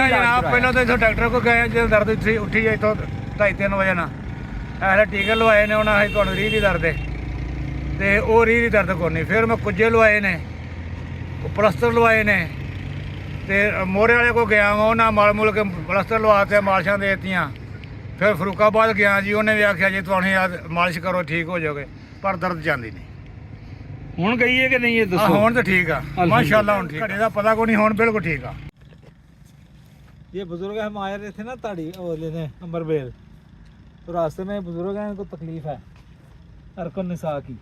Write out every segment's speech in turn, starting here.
ਹਾਂ ਜਨਾਬ, ਪਹਿਲਾਂ ਤਾਂ ਇੱਥੋਂ ਡਾਕਟਰ ਕੋਲ ਗਏ ਜਦੋਂ ਦਰਦ ਉੱਠੀ ਇੱਥੋਂ 2:30-3 ਵਜੇ ਨਾਲ ਐਸੇ ਟੀਕੇ ਲਵਾਏ ਨੇ ਉਹਨਾਂ, ਤੁਹਾਨੂੰ ਰੀਹ ਦੀ ਦਰਦ ਤੇ ਉਹ ਰੀਹ ਦੀ ਦਰਦ ਕੋਈ ਨਹੀਂ। ਫਿਰ ਮੈਂ ਕੁੱਜੇ ਲਵਾਏ ਨੇ, ਉਹ ਪਲਸਤਰ ਲਵਾਏ ਨੇ, ਤੇ ਮੋਹਰੇ ਵਾਲੇ ਕੋਲ ਗਿਆ ਵਾ, ਉਹਨਾਂ ਮਲ ਮੁਲ ਕੇ ਪਲਸਤਰ ਲਵਾ ਤੇ ਮਾਲਸ਼ਾਂ ਦੇ ਦਿੱਤੀਆਂ। ਫਿਰ ਫਰੂਕਾਬਾਦ ਗਿਆ ਜੀ, ਉਹਨੇ ਵੀ ਆਖਿਆ ਜੀ ਤੁਹਾਨੂੰ ਮਾਲਿਸ਼ ਕਰੋ ਠੀਕ ਹੋ ਜਾਓਗੇ, ਪਰ ਦਰਦ ਜਾਂਦੀ ਨਹੀਂ। ਹੁਣ ਗਈ ਹੈ ਕਿ ਨਹੀਂ ਇਹ ਦੱਸੋ? ਹੁਣ ਤਾਂ ਠੀਕ ਆ माशाल्लाह, ਹੁਣ ਠੀਕ। ਘੜੇ ਦਾ ਪਤਾ ਕੋਈ ਨਹੀਂ, ਹੁਣ ਬਿਲਕੁਲ ਠੀਕ ਆ। ये बुजुर्ग हम आए रहे थे ना ताड़ी वो लेने अमरबेल, तो रास्ते में बुजुर्ग हैं, इनको तकलीफ है अरकन निसा की,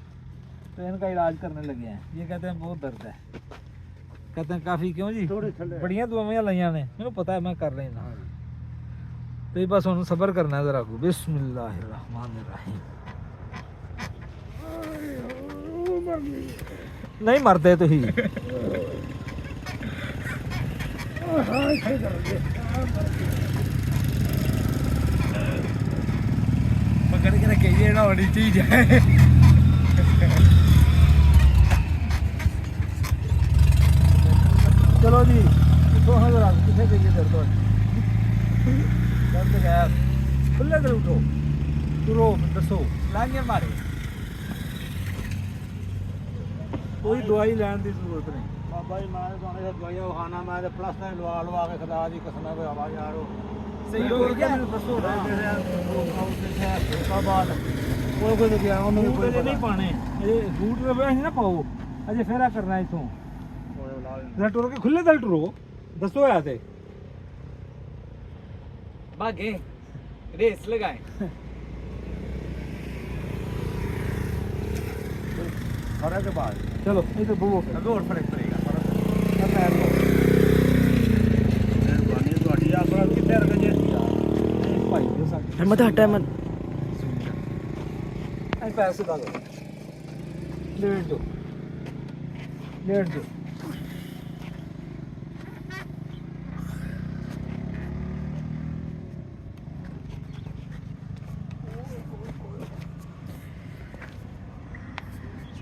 तो इनका इलाज करने लगे हैं। ये कहते हैं बहुत दर्द है, कहते हैं काफ़ी। क्यों जी? बढ़िया दवाइयाँ लिया ने, मैंने पता है मैं कर रही ना, तो ये बस उन्होंने सब्र करना है ज़रा को। बिस्मिल्लाहिर्रहमानिर्रहीम। नहीं मरते तो ही पकड़ के रखिए ना, बड़ी चीज है। चलो जी, उठो हाँ जरा, कितने चाहिए दर्द? दर्द गैर खुले दिल उठो, तुरो दसो लाइए मारे, कोई दवाई लैन की जरूरत नहीं। बाबा जी मैं तो दवाइयां खाना, मैं तो प्लस लवा के खुदा की कसम है आवाज यार सही हो गया। दसो कोई कोई गया उन्होंने कोई नहीं पाने, ये बूट ना पाओ अजे फेरा करना इथों जरा टुर के खुले दिल टुरो, दसो है ते भागे रेस लगाए। फर्क के बाद चलो ये तो वो अभी और फर्क पड़ेगा। मेहरबानी ਤੁਹਾਡੀ ਆਪਣਾ ਕਿੱਥੇ ਰਕ ਜੇ भाई जो साथ मत हटा मत आई पैसे डालो, लेट दो लेट दो।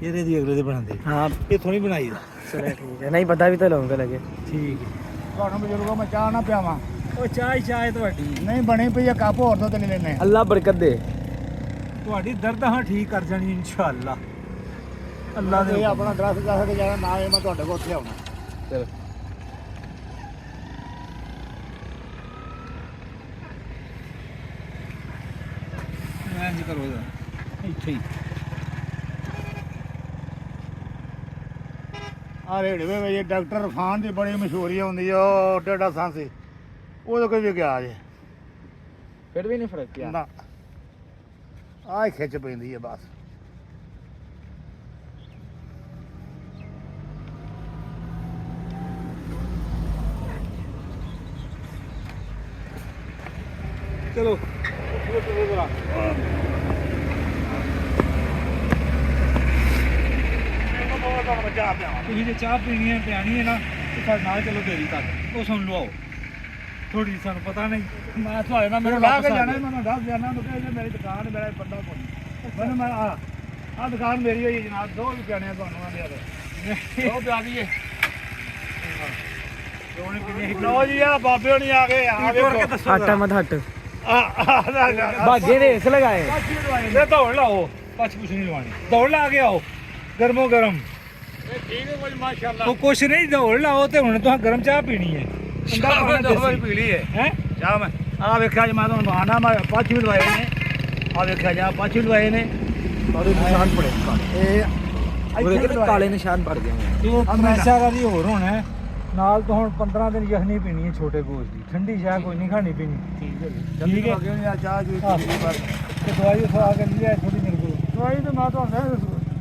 ये दी अगले दे बनाते हाँ ये थोड़ी बनाई दा। चलो ठीक है, नहीं पता भी तो लोगों लगे। ठीक है। ਤੁਹਾਨੂੰ ਬਜ਼ੁਰਗੋ ਮੈਂ ਚਾਹ ਨਾ ਪਿਆਵਾਂ, ਉਹ ਚਾਹ ਤੁਹਾਡੀ ਨਹੀਂ ਬਣੀ ਪਈ ਆ, ਕੱਪ ਹੋਰ ਤੋਂ ਤੇ ਲੈ ਲੈਣੇ। अल्लाह बरकत दे। ਤੁਹਾਡੀ ਦਰਦ ਹਾਂ ਠੀਕ ਕਰ ਜਾਣੀ ਇਨਸ਼ਾਅੱਲਾ। ਅੱਲਾ ਦੇ ਇਹ ਆਪਣਾ ਦਰਸ ਜਾ ਕੇ ਜਾਣਾ ਨਾ, ਇਹ ਮੈਂ ਤੁਹਾਡੇ ਕੋਲ ਉੱਥੇ ਆਉਣਾ। ਚਲੋ ਮੈਂ ਜੀ ਕਰੋ ਇੱਥੇ ਹੀ ਆ ਰੇੜਵੇ ਵਿੱਚ ਡਾਕਟਰ ਇਰਫਾਨ ਦੀ ਬੜੀ ਮਸ਼ਹੂਰੀ ਹੁੰਦੀ ਆ, ਉਹ ਡੇਡਾ ਸਾਂਸੀ ਉਹਦੇ ਕੋਈ ਵੀ ਗਿਆ ਜੇ फिर भी नहीं फर्क किया। ਨਾ ਆਹ ਹੀ ਖਿੱਚ ਪੈਂਦੀ ਆ ਬਸ। ਚਲੋ ਚਾਹ ਪਿਆਵਾਂ। ਤੁਸੀਂ ਜੇ ਚਾਹ ਪੀਣੀ ਹੈ ਪਿਆਣੀ ਹੈ ਨਾ ਤੇ ਸਾਡੇ ਨਾਲ ਚਲੋ ਦੇਰੀ ਤੱਕ, ਉਹ ਸੁਣ ਲਓ ਥੋੜੀ ਸਾਨੂੰ ਪਤਾ ਨਹੀਂ। ਮੈਂ ਤੁਹਾਡੇ ਨਾਲ ਮੈਨੂੰ ਲਾ ਕੇ ਜਾਣਾ, ਮੈਨੂੰ ਦੱਸ ਜਾਣਾ, ਉਹਨੂੰ ਕਹੇ ਜੇ ਮੇਰੀ ਦੁਕਾਨ ਮੇਰਾ ਇੱਕ ਬੰਦਾ ਕੋਈ ਮੈਨੂੰ ਮੈਂ ਆ ਦੁਕਾਨ ਮੇਰੀ ਹੋਈ ਜਨਾਬ, 2 ਵੀ ਪਿਆਣੇ ਤੁਹਾਨੂੰ ਆਂਦੇ ਆ, 2 ਪਿਆ ਦਈਏ। ਲਓ ਜੀ ਆ ਬਾਬੇ ਹੋਣੀ ਆ ਗਏ, ਆ ਵੇਖੋ। हटा मत हट, ਆ भागे रेस लगाए। ਇਹ ਦੌੜ ਲਾਓ, ਪਛ ਕੁਛ ਨਹੀਂ ਲਵਾਣੀ, ਦੌੜ ਲਾ ਕੇ ਆਓ ਗਰਮੋ ਗਰਮ। ਠੀਕ ਹੈ ਕੋਈ ਮਾਸ਼ਾਅੱਲਾ। ਉਹ ਕੁਛ ਨਹੀਂ, ਦੌੜ ਲਾਓ ਤੇ ਹੁਣ ਤੁਸੀਂ ਗਰਮ ਚਾਹ ਪੀਣੀ ਹੈ। ਪੀ ਲਈ ਹੈ ਹੈ ਚਾਹ ਮੈਂ ਆ ਵੇਖਿਆ ਜੀ, ਮੈਂ ਤੁਹਾਨੂੰ ਬਹਾਨਾ ਮੈਂ ਪੱਛ ਵੀ ਲਵਾਏ ਨੇ, ਆ ਵੇਖਿਆ ਜੀ ਪੱਛ ਵੀ ਲਵਾਏ ਨੇ, ਔਰ ਨਿਸ਼ਾਨ ਪੜੇ ਇਹ काले निशान पड़ गए हैं। ਇਹ ਹਮੇਸ਼ਾ ਵਾਲੀ ਹੋਰ ਹੋਣਾ ਹੈ। ਨਾਲ ਤਾਂ ਹੁਣ 15 ਦਿਨ ਯਖਨੀ ਪੀਣੀ ਹੈ ਛੋਟੇ ਗੋਸ਼ਤ ਦੀ, ਠੰਡੀ ਸ਼ਾਹ ਕੋਈ ਨਹੀਂ ਖਾਣੀ ਪੀਣੀ। ਜਲਦੀ ਆ ਗਏ ਆ ਚਾਹ ਜੀ ਬਸ। ਤੇ ਦਵਾਈ ਖਵਾ ਕੇ ਲਿਆ ਥੋੜੀ ਮੇਰੇ ਕੋਲ। ਦਵਾਈ ਤਾਂ ਮੈਂ ਤੁਹਾਨੂੰ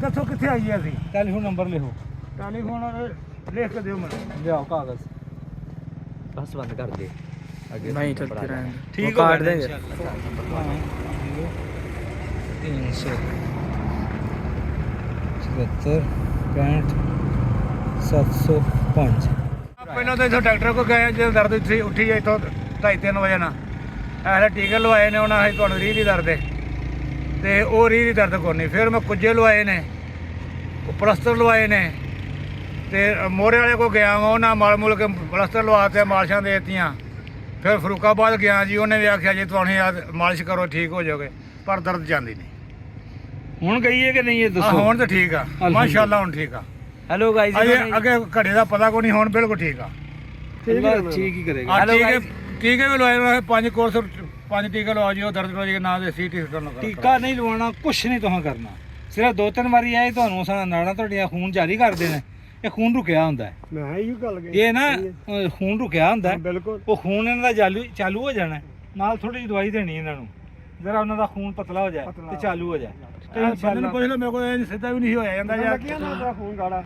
ਦੱਸੋ ਕਿੱਥੇ ਆਈ ਅਸੀਂ। ਟੈਲੀਫੋਨ ਨੰਬਰ ਲਿਖੋ, ਟੈਲੀਫੋਨ ਲਿਖ ਕੇ ਦਿਓ ਮੈਨੂੰ। ਲਿਆਓ ਕਾਗਜ਼। बस बंद कर दे, नहीं चलते रहेंगे, ठीक वो हो काट गया देंगे। इंशाअल्लाह। 377 65 705। ਪਹਿਲਾਂ ਤਾਂ ਇੱਥੋਂ ਡਾਕਟਰ ਕੋਲ ਗਏ ਜਦੋਂ ਦਰਦ ਉੱਠੀ ਇੱਥੋਂ 2:30-3 ਵਜੇ ਨਾਲ ਐਸੇ ਟੀਕੇ ਲਵਾਏ ਨੇ ਉਹਨਾਂ, ਤੁਹਾਨੂੰ ਰੀਹ ਦੀ ਦਰਦ ਤੇ ਉਹ ਰੀਹ ਦੀ ਦਰਦ ਕੋਈ ਨਹੀਂ। ਫਿਰ ਮੈਂ ਕੁੱਜੇ ਲਵਾਏ ਨੇ, ਉਹ ਪਲਸਤਰ ਲਵਾਏ ਨੇ, ਤੇ ਮੋਹਰੇ ਵਾਲੇ ਕੋਲ ਗਿਆ ਵਾ, ਉਹਨਾਂ ਮਲ ਮੁਲ ਕੇ ਪਲਸਤਰ ਲਵਾ ਤੇ ਮਾਲਸ਼ਾਂ ਦੇ ਦਿੱਤੀਆਂ। ਫਿਰ ਫਰੂਕਾਬਾਦ ਗਿਆ ਜੀ, ਉਹਨੇ ਵੀ ਆਖਿਆ ਜੀ ਤੁਹਾਨੂੰ ਯਾਰ ਮਾਲਿਸ਼ ਕਰੋ ਠੀਕ ਹੋ ਜਾਓਗੇ, ਪਰ ਦਰਦ ਜਾਂਦੀ ਨਹੀਂ। ਹੁਣ ਗਈ ਹੈ ਕਿ ਨਹੀਂ ਇਹ ਦੱਸੋ? ਹੁਣ ਤਾਂ ਠੀਕ ਆ, ਮਾਸ਼ਾਅੱਲਾ ਹੁਣ ਠੀਕ ਆ। हेलो गाइस ਅੱਗੇ ਘੜੇ ਦਾ ਪਤਾ ਕੋਈ ਨਹੀਂ, ਹੁਣ ਬਿਲਕੁਲ ਠੀਕ ਆ। ਅੱਲਾਹ ਠੀਕ ਹੀ ਕਰੇਗਾ। ਆ ਟੀਕੇ ਵੀ ਲਵਾਏ ਹੋਏ 5 ਕੋਰਸ 5 ਟੀਕੇ ਲਵਾ ਜਿਓ, ਦਰਦ ਰੋ ਜੀ ਨਾ ਦੇ ਸੀਟੀ ਸਕਨ ਟੀਕਾ ਨਹੀਂ ਲਵਾਉਣਾ, ਕੁਛ ਨਹੀਂ ਤੁਹਾਂ ਕਰਨਾ, ਸਿਰਫ 2-3 ਵਾਰੀ ਆਏ ਤੁਹਾਨੂੰ ਨਾੜਾਂ ਤੁਹਾਡੀਆਂ ਖੂਨ ਜਾਰੀ ਕਰਦੇ ਨੇ, ਇਹ ਖੂਨ ਰੁਕਿਆ ਹੁੰਦਾ ਹੈ। ਮੈਂ ਇਹੋ ਗੱਲ ਕਹੀ। ਇਹ ਨਾ ਖੂਨ ਰੁਕਿਆ ਹੁੰਦਾ ਹੈ, ਬਿਲਕੁਲ ਉਹ ਖੂਨ ਇਹਨਾਂ ਦਾ ਚਾਲੂ ਹੋ ਜਾਣਾ ਹੈ। ਨਾਲ ਥੋੜੀ ਜਿਹੀ ਦਵਾਈ ਦੇਣੀ ਇਹਨਾਂ ਨੂੰ, ਜਰਾ ਉਹਨਾਂ ਦਾ ਖੂਨ ਪਤਲਾ ਹੋ ਜਾਏ ਤੇ ਚਾਲੂ ਹੋ ਜਾਏ। ਬੰਦੇ ਨੂੰ ਪੁੱਛ ਲਓ, ਮੇਰੇ ਕੋਲ ਸਿੱਧਾ ਵੀ ਨਹੀਂ ਹੋਇਆ ਜਾਂਦਾ ਯਾਰ। ਤੇਰਾ ਖੂਨ ਗਾੜਾ।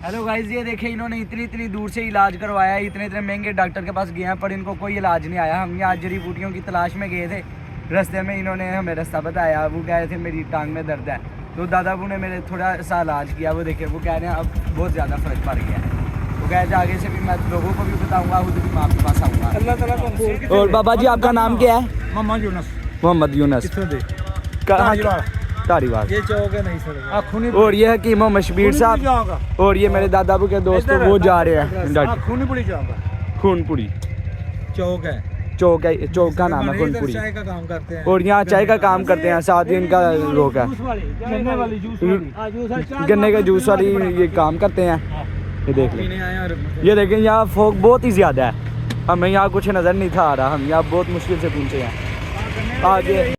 हेलो गाइस, ये देखिए इन्होंने इतनी दूर से इलाज करवाया है, इतने महंगे डॉक्टर के पास गए हैं पर इनको कोई इलाज नहीं आया। हम यहाँ जड़ी बूटियों की तलाश में गए थे, रास्ते में इन्होंने हमें रास्ता बताया। वो कह रहे थे मेरी टांग में दर्द है, तो दादाबू ने मेरे थोड़ा सा इलाज किया। वो देखिए वो कह रहे हैं अब बहुत ज़्यादा फ़र्क पड़ गया है। वो कह रहे थे आगे से भी मैं लोगों को भी बताऊँगा, खुद भी मैं आपके पास आऊँगा। अल्लाह ताला को। और बाबा जी आपका नाम क्या है? मोहम्मद यूनुस। मोहम्मद यूनुस। कितों दे? धारीवाल। ये चौक है नहीं सड़क। खूनी और ये हकीम मोहम्मद शबीर साहब, और ये मेरे दादाबू के दोस्त वो जा रहे हैं खूनी पुली जाऊंगा। खूनपुरी चौक है, चौक है, चौक का नाम है इधर खूनपुरी। चाय का काम करते हैं और यहाँ चाय का काम करते हैं, साथ ही इनका रोक है गन्ने वाली जूस वाली। गन्ने का जूस वाली ये काम करते हैं। ये देख लें, पीने आए और ये देखें यहाँ फोक बहुत ही ज़्यादा है, हमें यहाँ कुछ नज़र नहीं था आ रहा, हम यहाँ बहुत मुश्किल से पहुँचे हैं। आगे